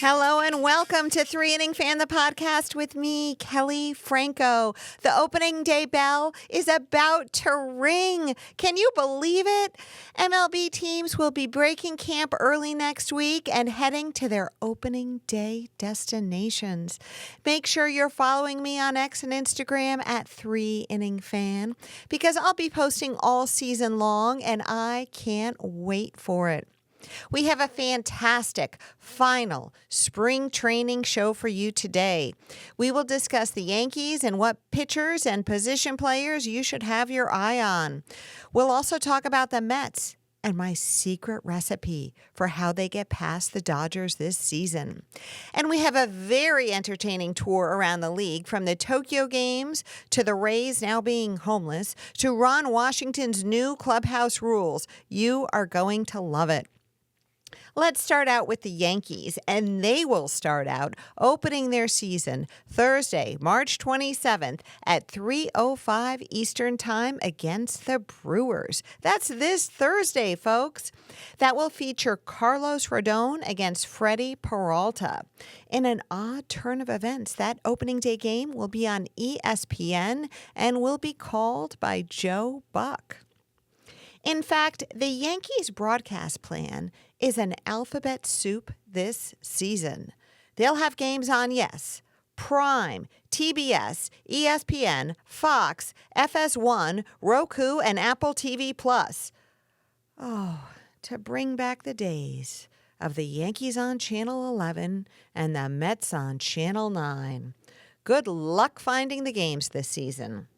Hello and welcome to 3 Inning Fan, the podcast with me, Kelley Franco. The opening day bell is about to ring. Can you believe it? MLB teams will be breaking camp early next week and heading to their opening day destinations. Make sure you're following me on X and Instagram at 3Inning Fan because I'll be posting all season long and I can't wait for it. We have a fantastic final spring training show for you today. We will discuss the Yankees and what pitchers and position players you should have your eye on. We'll also talk about the Mets and my secret recipe for how they get past the Dodgers this season. And we have a very entertaining tour around the league, from the Tokyo games to the Rays now being homeless to Ron Washington's new clubhouse rules. You are going to love it. Let's start out with the Yankees, and they will start out opening their season Thursday, March 27th at 3:05 Eastern Time against the Brewers. That's this Thursday, folks. That will feature Carlos Rodon against Freddie Peralta. In an odd turn of events, that opening day game will be on ESPN and will be called by Joe Buck. In fact, the Yankees broadcast plan is an alphabet soup this season. They'll have games on, yes, Prime, TBS, ESPN, Fox, FS1, Roku, and Apple TV+. Oh, to bring back the days of the Yankees on Channel 11 and the Mets on Channel 9. Good luck finding the games this season.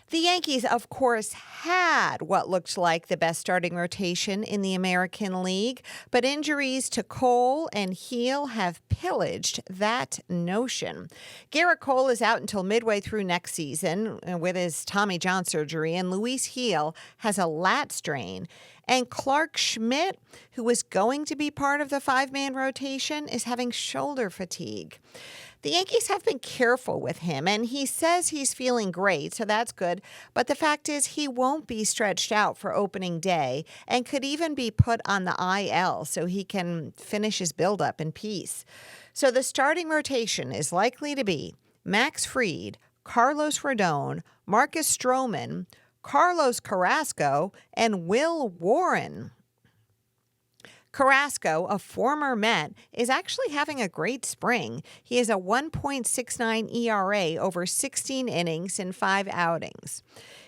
The Yankees, of course, had what looked like the best starting rotation in the American League, but injuries to Cole and Heel have pillaged that notion. Gerrit Cole is out until midway through next season with his Tommy John surgery, and Luis Heel has a lat strain. And Clark Schmidt, who was going to be part of the five-man rotation, is having shoulder fatigue. The Yankees have been careful with him, and he says he's feeling great, so that's good. But the fact is he won't be stretched out for opening day and could even be put on the IL so he can finish his buildup in peace. So the starting rotation is likely to be Max Fried, Carlos Rodon, Marcus Stroman, Carlos Carrasco, and Will Warren. Carrasco, a former Met, is actually having a great spring. He has a 1.69 ERA over 16 innings in 5 outings.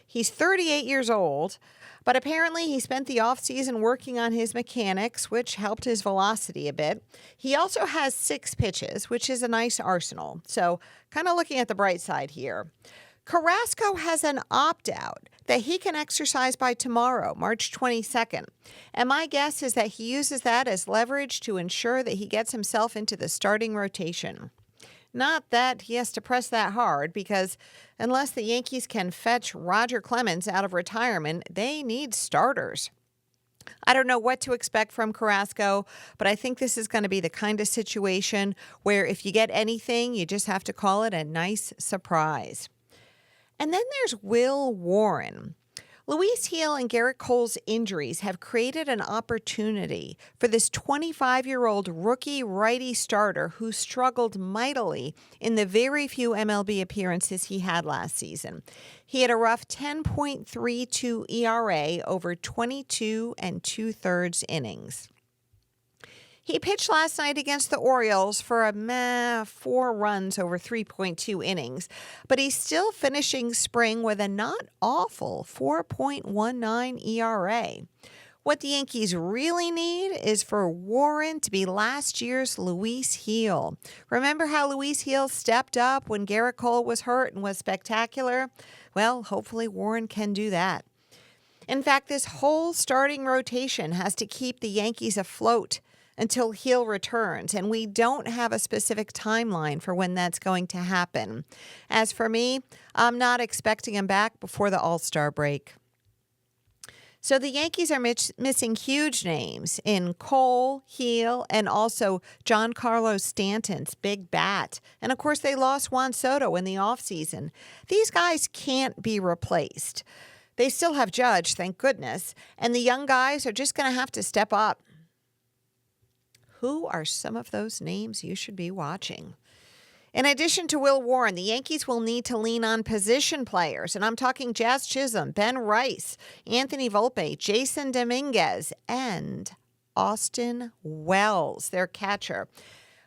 He's 38 years old, but apparently he spent the offseason working on his mechanics, which helped his velocity a bit. He also has 6 pitches, which is a nice arsenal. So kind of looking at the bright side here. Carrasco has an opt-out that he can exercise by tomorrow, March 22nd. And my guess is that he uses that as leverage to ensure that he gets himself into the starting rotation. Not that he has to press that hard, because unless the Yankees can fetch Roger Clemens out of retirement, they need starters. I don't know what to expect from Carrasco, but I think this is going to be the kind of situation where if you get anything, you just have to call it a nice surprise. And then there's Will Warren. Luis Heel and Gerrit Cole's injuries have created an opportunity for this 25-year-old rookie righty starter who struggled mightily in the very few MLB appearances he had last season. He had a rough 10.32 ERA over 22 2/3 innings. He pitched last night against the Orioles for a 4 runs over 3.2 innings, but he's still finishing spring with a not awful 4.19 ERA. What the Yankees really need is for Warren to be last year's Luis Heel. Remember how Luis Heel stepped up when Gerrit Cole was hurt and was spectacular? Well, hopefully Warren can do that. In fact, this whole starting rotation has to keep the Yankees afloat until Heel returns, and we don't have a specific timeline for when that's going to happen. As for me, I'm not expecting him back before the All-Star break. So the Yankees are missing huge names in Cole, Heel, and also Giancarlo Stanton's big bat. And, of course, they lost Juan Soto in the offseason. These guys can't be replaced. They still have Judge, thank goodness, and the young guys are just going to have to step up. Who are some of those names you should be watching? In addition to Will Warren, the Yankees will need to lean on position players, and I'm talking Jazz Chisholm, Ben Rice, Anthony Volpe, Jason Dominguez, and Austin Wells, their catcher.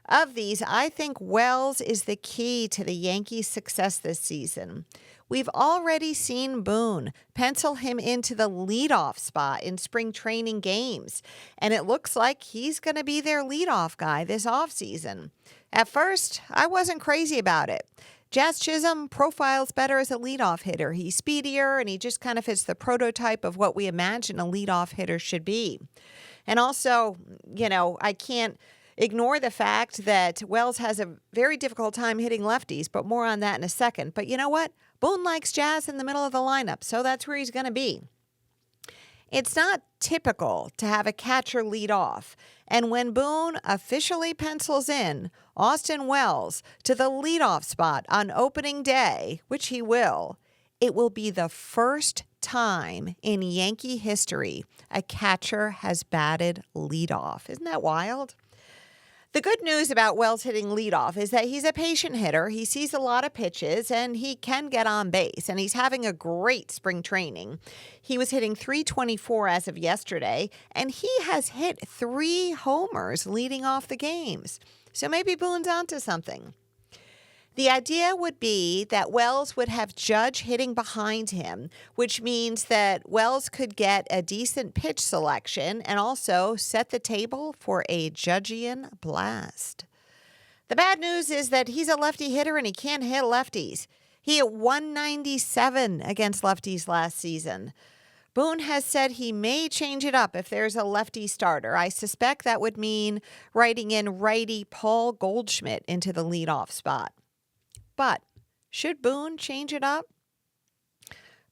Of these, I think Wells is the key to the Yankees' success this season. We've already seen Boone pencil him into the leadoff spot in spring training games, and it looks like he's going to be their leadoff guy this offseason. At first, I wasn't crazy about it. Jazz Chisholm profiles better as a leadoff hitter. He's speedier, and he just kind of fits the prototype of what we imagine a leadoff hitter should be. And also, I can't ignore the fact that Wells has a very difficult time hitting lefties, but more on that in a second. But you know what? Boone likes Jazz in the middle of the lineup, so that's where he's going to be. It's not typical to have a catcher lead off, and when Boone officially pencils in Austin Wells to the leadoff spot on opening day, which he will, it will be the first time in Yankee history a catcher has batted leadoff. Isn't that wild? The good news about Wells hitting leadoff is that he's a patient hitter. He sees a lot of pitches, and he can get on base, and he's having a great spring training. He was hitting .324 as of yesterday, and he has hit 3 homers leading off the games. So maybe Boone's onto something. The idea would be that Wells would have Judge hitting behind him, which means that Wells could get a decent pitch selection and also set the table for a Judgian blast. The bad news is that he's a lefty hitter and he can't hit lefties. He hit .197 against lefties last season. Boone has said he may change it up if there's a lefty starter. I suspect that would mean writing in righty Paul Goldschmidt into the leadoff spot. But should Boone change it up?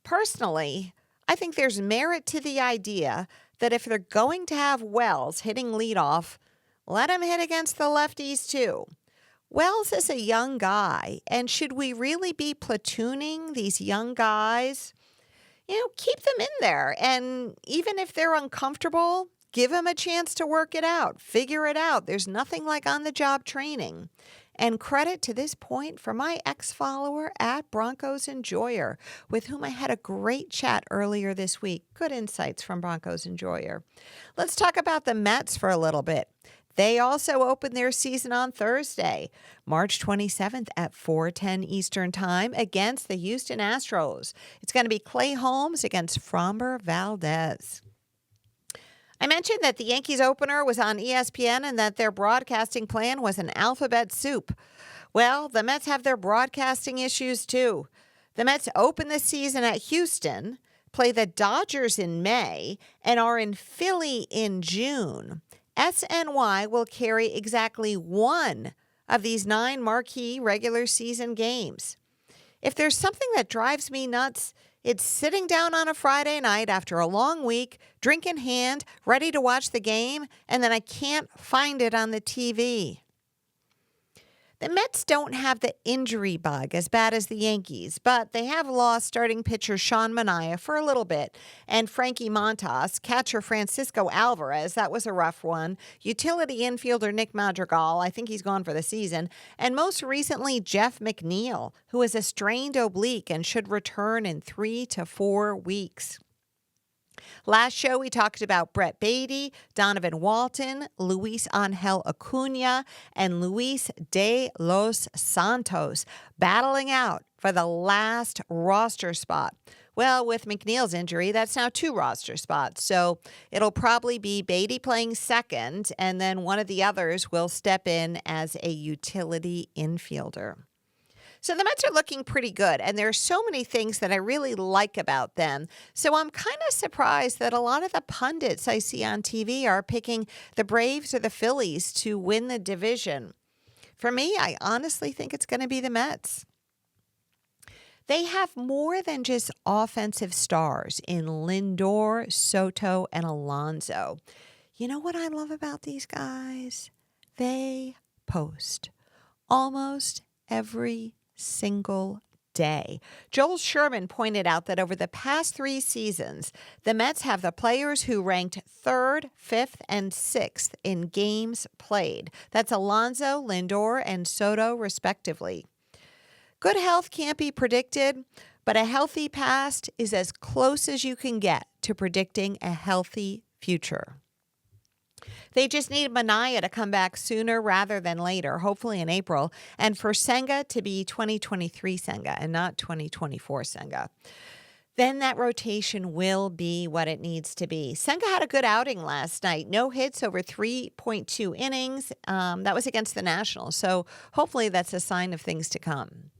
Personally, I think there's merit to the idea that if they're going to have Wells hitting leadoff, let him hit against the lefties too. Wells is a young guy, and should we really be platooning these young guys? Keep them in there, and even if they're uncomfortable, give them a chance to work it out, figure it out. There's nothing like on-the-job training. And credit to this point for my ex-follower at Broncos Enjoyer, with whom I had a great chat earlier this week. Good insights from Broncos Enjoyer. Let's talk about the Mets for a little bit. They also open their season on Thursday, March 27th at 4:10 Eastern Time against the Houston Astros. It's going to be Clay Holmes against Framber Valdez. I mentioned that the Yankees opener was on ESPN and that their broadcasting plan was an alphabet soup. Well, the Mets have their broadcasting issues too. The Mets open the season at Houston, play the Dodgers in May, and are in Philly in June. SNY will carry exactly one of these 9 marquee regular season games. If there's something that drives me nuts, it's sitting down on a Friday night after a long week, drink in hand, ready to watch the game, and then I can't find it on the TV. The Mets don't have the injury bug as bad as the Yankees, but they have lost starting pitcher Sean Manaea for a little bit, and Frankie Montas, catcher Francisco Alvarez, that was a rough one, utility infielder Nick Madrigal, I think he's gone for the season, and most recently Jeff McNeil, who is a strained oblique and should return in 3 to 4 weeks. Last show, we talked about Brett Beatty, Donovan Walton, Luis Angel Acuna, and Luis de los Santos battling out for the last roster spot. Well, with McNeil's injury, that's now 2 roster spots. So it'll probably be Beatty playing second, and then one of the others will step in as a utility infielder. So the Mets are looking pretty good, and there are so many things that I really like about them. So I'm kind of surprised that a lot of the pundits I see on TV are picking the Braves or the Phillies to win the division. For me, I honestly think it's going to be the Mets. They have more than just offensive stars in Lindor, Soto, and Alonso. You know what I love about these guys? They post almost every single day. Joel Sherman pointed out that over the past 3 seasons, the Mets have the players who ranked 3rd, 5th, and 6th in games played. That's Alonso, Lindor, and Soto, respectively. Good health can't be predicted, but a healthy past is as close as you can get to predicting a healthy future. They just need McNeil to come back sooner rather than later, hopefully in April, and for Senga to be 2023 Senga and not 2024 Senga. Then that rotation will be what it needs to be. Senga had a good outing last night. No hits over 3.2 innings. That was against the Nationals, so hopefully that's a sign of things to come.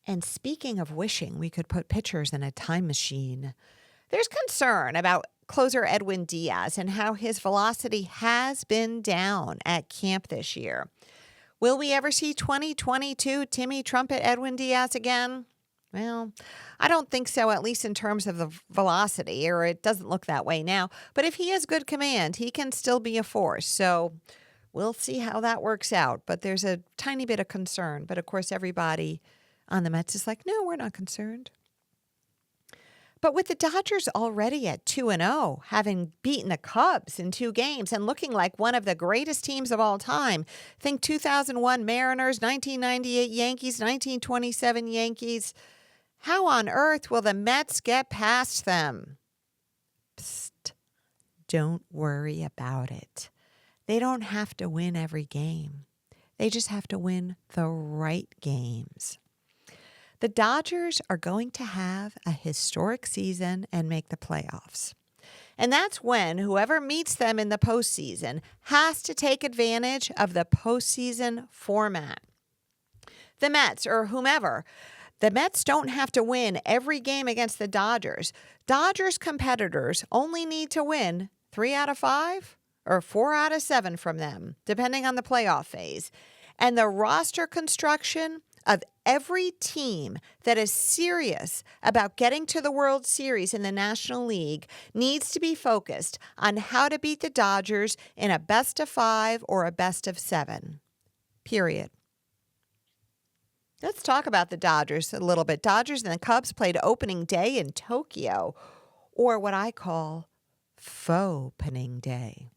And speaking of wishing we could put pitchers in a time machine, there's concern about closer Edwin Diaz and how his velocity has been down at camp this year. Will we ever see 2022 Timmy Trumpet Edwin Diaz again? Well, I don't think so, at least in terms of the velocity, or it doesn't look that way now. But if he has good command, he can still be a force. So we'll see how that works out. But there's a tiny bit of concern. But of course, everybody on the Mets is like, no, we're not concerned. But with the Dodgers already at 2-0, having beaten the Cubs in 2 games and looking like one of the greatest teams of all time, think 2001 Mariners, 1998 Yankees, 1927 Yankees. How on earth will the Mets get past them? Psst, don't worry about it. They don't have to win every game. They just have to win the right games. The Dodgers are going to have a historic season and make the playoffs. And that's when whoever meets them in the postseason has to take advantage of the postseason format. The Mets, or whomever, the Mets don't have to win every game against the Dodgers. Dodgers competitors only need to win 3 out of 5 or 4 out of 7 from them, depending on the playoff phase. And the roster construction of every team that is serious about getting to the World Series in the National League needs to be focused on how to beat the Dodgers in a best of 5 or a best of 7. Period. Let's talk about the Dodgers a little bit. Dodgers and the Cubs played opening day in Tokyo, or what I call faux-opening day.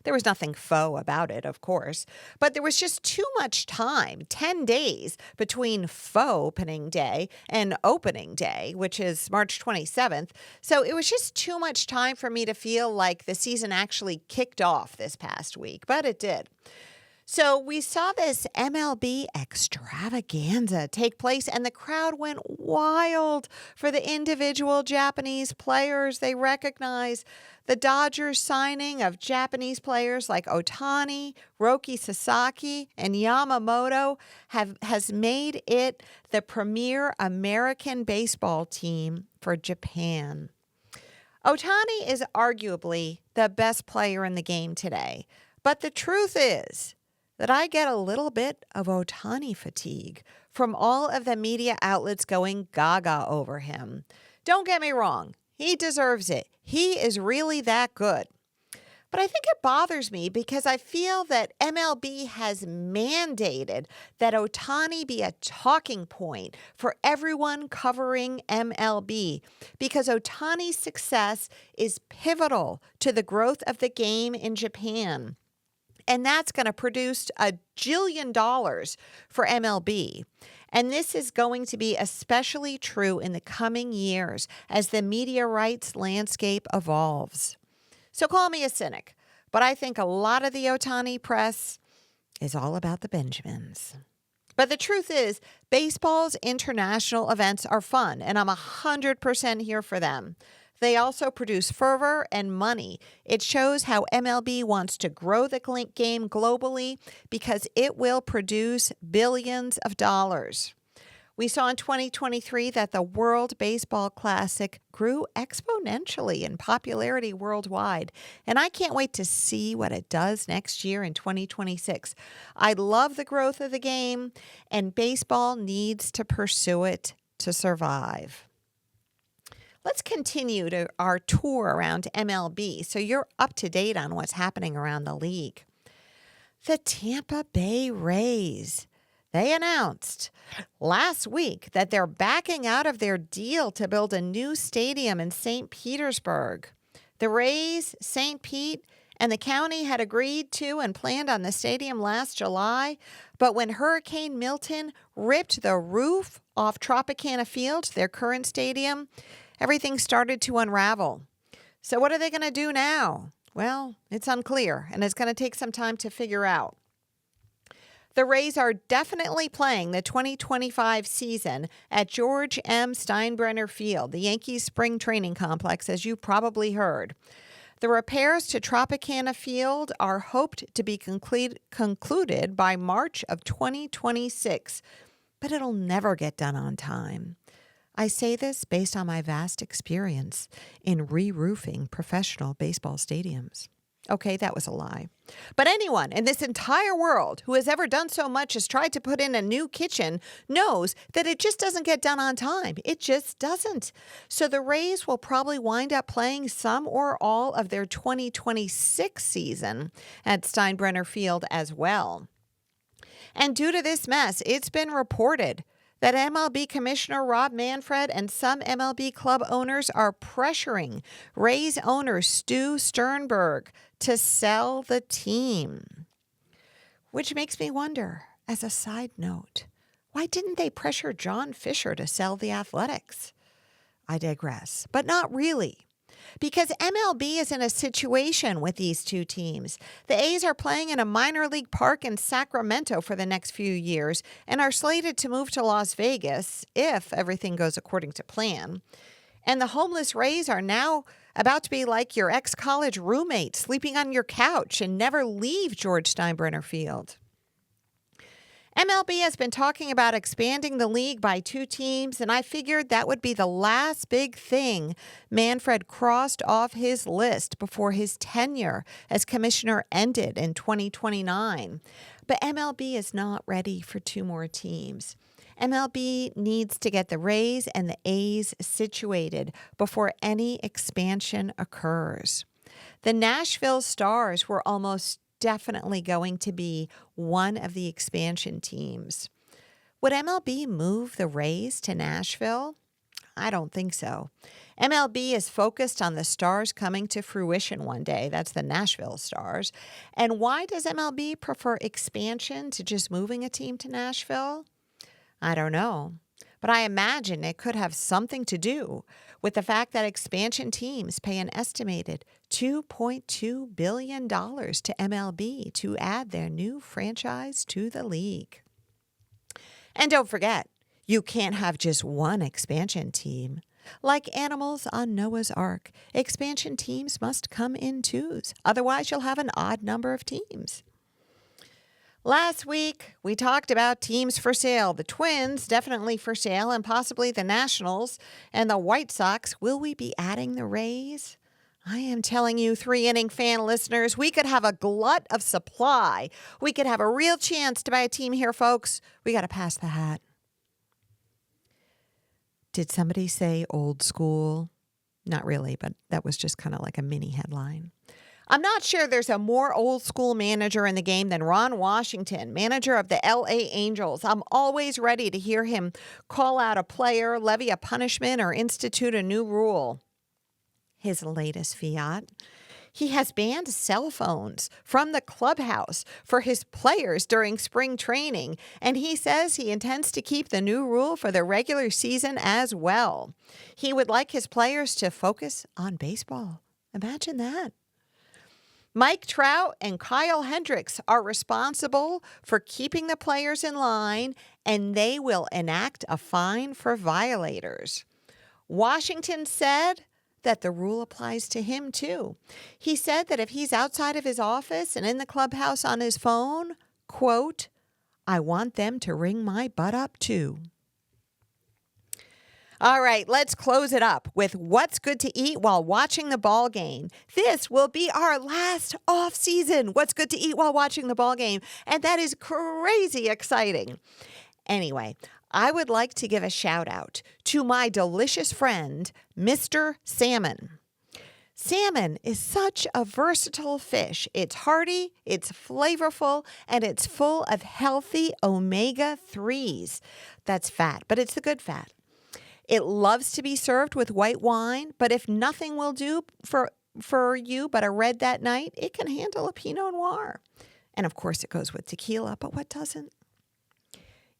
There was nothing faux about it, of course, but there was just too much time, 10 days, between faux opening day and opening day, which is March 27th. So it was just too much time for me to feel like the season actually kicked off this past week, but it did. So we saw this MLB extravaganza take place, and the crowd went wild for the individual Japanese players. They recognized the Dodgers signing of Japanese players like Ohtani, Roki Sasaki, and Yamamoto has made it the premier American baseball team for Japan. Ohtani is arguably the best player in the game today, but the truth is that I get a little bit of Ohtani fatigue from all of the media outlets going gaga over him. Don't get me wrong, he deserves it. He is really that good. But I think it bothers me because I feel that MLB has mandated that Ohtani be a talking point for everyone covering MLB because Ohtani's success is pivotal to the growth of the game in Japan. And that's going to produce $1 jillion for MLB. And this is going to be especially true in the coming years as the media rights landscape evolves. So call me a cynic, but I think a lot of the Ohtani press is all about the Benjamins. But the truth is, baseball's international events are fun, and I'm 100% here for them. They also produce fervor and money. It shows how MLB wants to grow the game globally because it will produce billions of dollars. We saw in 2023 that the World Baseball Classic grew exponentially in popularity worldwide, and I can't wait to see what it does next year in 2026. I love the growth of the game, and baseball needs to pursue it to survive. Let's continue to our tour around MLB so you're up to date on what's happening around the league. The Tampa Bay Rays. They announced last week that they're backing out of their deal to build a new stadium in St. Petersburg. The Rays, St. Pete, and the county had agreed to and planned on the stadium last July, but when Hurricane Milton ripped the roof off Tropicana Field, their current stadium, everything started to unravel. So what are they going to do now? Well, it's unclear, and it's going to take some time to figure out. The Rays are definitely playing the 2025 season at George M. Steinbrenner Field, the Yankees spring training complex, as you probably heard. The repairs to Tropicana Field are hoped to be concluded by March of 2026, but it'll never get done on time. I say this based on my vast experience in re-roofing professional baseball stadiums. Okay, that was a lie. But anyone in this entire world who has ever done so much as tried to put in a new kitchen knows that it just doesn't get done on time. It just doesn't. So the Rays will probably wind up playing some or all of their 2026 season at Steinbrenner Field as well. And due to this mess, it's been reported that MLB Commissioner Rob Manfred and some MLB club owners are pressuring Rays owner Stu Sternberg to sell the team. Which makes me wonder, as a side note, why didn't they pressure John Fisher to sell the Athletics? I digress, but not really. Because MLB is in a situation with these two teams. The A's are playing in a minor league park in Sacramento for the next few years and are slated to move to Las Vegas if everything goes according to plan. And the homeless Rays are now about to be like your ex-college roommate sleeping on your couch and never leave George Steinbrenner Field. MLB has been talking about expanding the league by 2 teams, and I figured that would be the last big thing Manfred crossed off his list before his tenure as commissioner ended in 2029. But MLB is not ready for 2 more teams. MLB needs to get the Rays and the A's situated before any expansion occurs. The Nashville Stars were almost definitely going to be one of the expansion teams. Would MLB move the Rays to Nashville? I don't think so. MLB is focused on the Stars coming to fruition one day. That's the Nashville Stars. And why does MLB prefer expansion to just moving a team to Nashville? I don't know. But I imagine it could have something to do with the fact that expansion teams pay an estimated $2.2 billion to MLB to add their new franchise to the league. And don't forget, you can't have just one expansion team. Like animals on Noah's Ark, expansion teams must come in twos. Otherwise, you'll have an odd number of teams. Last week, we talked about teams for sale. The Twins, definitely for sale, and possibly the Nationals and the White Sox. Will we be adding the Rays? I am telling you, 3-inning fan listeners, we could have a glut of supply. We could have a real chance to buy a team here, folks. We got to pass the hat. Did somebody say old school? Not really, but that was just kind of like a mini headline. I'm not sure there's a more old school manager in the game than Ron Washington, manager of the LA Angels. I'm always ready to hear him call out a player, levy a punishment, or institute a new rule. His latest fiat: he has banned cell phones from the clubhouse for his players during spring training, and he says he intends to keep the new rule for the regular season as well. He would like his players to focus on baseball. Imagine that. Mike Trout and Kyle Hendricks are responsible for keeping the players in line, and they will enact a fine for violators. Washington said that the rule applies to him, too. He said that if he's outside of his office and in the clubhouse on his phone, quote, "I want them to ring my butt up, too." All right, let's close it up with what's good to eat while watching the ball game. This will be our last off season. What's good to eat while watching the ball game. And that is crazy exciting. Anyway, I would like to give a shout out to my delicious friend, Mr. Salmon. Salmon is such a versatile fish. It's hearty, it's flavorful, and it's full of healthy omega-3s. That's fat, but it's the good fat. It loves to be served with white wine, but if nothing will do for you but a red that night, it can handle a Pinot Noir. And of course, it goes with tequila, but what doesn't?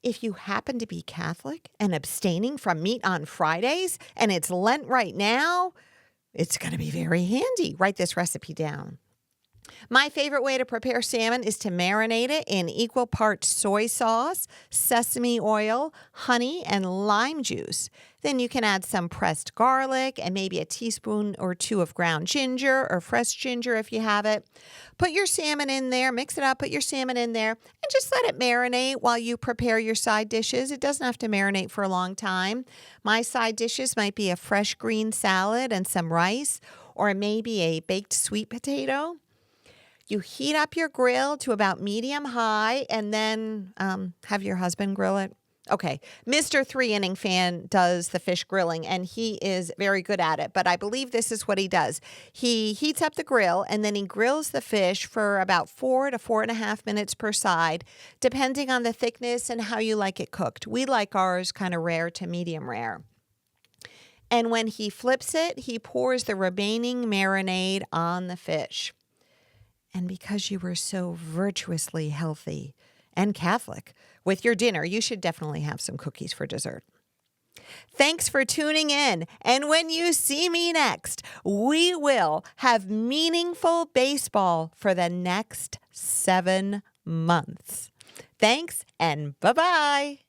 If you happen to be Catholic and abstaining from meat on Fridays, and it's Lent right now, it's going to be very handy. Write this recipe down. My favorite way to prepare salmon is to marinate it in equal parts soy sauce, sesame oil, honey, and lime juice. Then you can add some pressed garlic and maybe a teaspoon or two of ground ginger or fresh ginger if you have it. Put your salmon in there, mix it up, put your salmon in there, and just let it marinate while you prepare your side dishes. It doesn't have to marinate for a long time. My side dishes might be a fresh green salad and some rice, or maybe a baked sweet potato. You heat up your grill to about medium high and then have your husband grill it. Okay, Mr. 3-inning fan does the fish grilling, and he is very good at it, but I believe this is what he does. He heats up the grill, and then he grills the fish for about 4 to 4.5 minutes per side, depending on the thickness and how you like it cooked. We like ours kind of rare to medium rare. And when he flips it, he pours the remaining marinade on the fish. And because you were so virtuously healthy and Catholic with your dinner, you should definitely have some cookies for dessert. Thanks for tuning in. And when you see me next, we will have meaningful baseball for the next 7 months. Thanks and bye-bye.